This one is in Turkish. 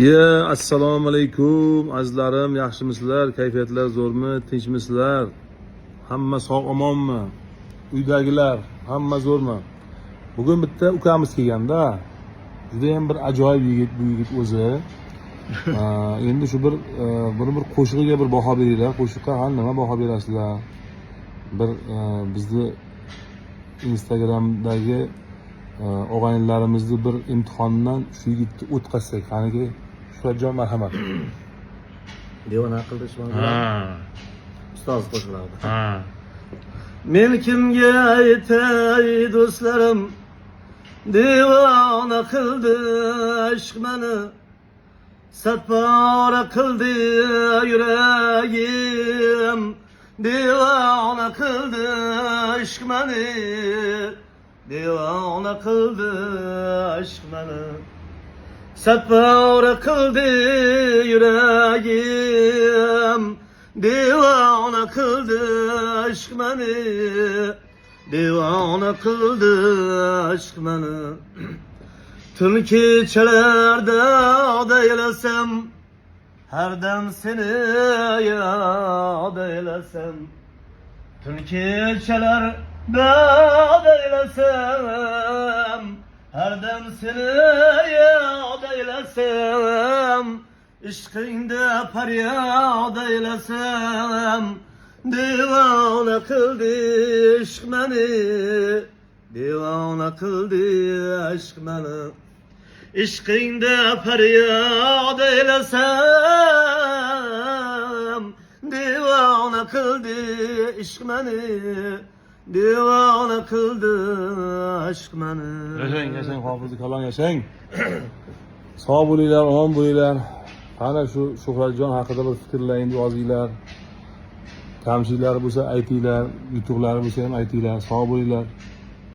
Assalomu alaykum azizlarim, yaxshimisizlar? Kayfiyatlar zo'rmi? Tinchmisizlar? Hamma sog' omonmi? Uydagilar hamma zo'rmi? Bugun bitta ukamiz kelganda, juda ham bir ajoyib yigit bu yigit o'zi. Endi shu bir qo'shig'iga bir baho beringlar. Qo'shiqqa nima baho berasizlar? Bir bizni Instagramdagi og'aynilarimizni bir imtihondan shu yigitni o'tkazsak, qaniki Shuhratjon, marhamat. Devona qildi ustoz qo'shiqlarida. Men kimga aytay do'stlarim, devona qildi ishq meni, satpora qildi yuragim, devona qildi ishq meni, devona qildi ishq meni, satpora qildi yuragim, devona qildi ishq meni, devona qildi ishq meni. Tun kechalarda odaylasam, har dam seni yod eylasam. Tun kechalarda odaylasam, har dam seni yod eylasam. Ishqingda faryod eylasam, devona qildi ishq meni, devona qildi ishq meni. Ishqingda faryod eylasam, devona qildi ishq meni, devona qildi ishq meni. Yashang hofizi kalon, yashang. Sog' bo'linglar, omon bo'linglar. Qani shu Shuhratjon haqida bir fikrlaringizni yozinglar. Kamchiliklari bo'lsa aytinglar, yutuqlari bo'lsa ham aytinglar. Sog' bo'linglar.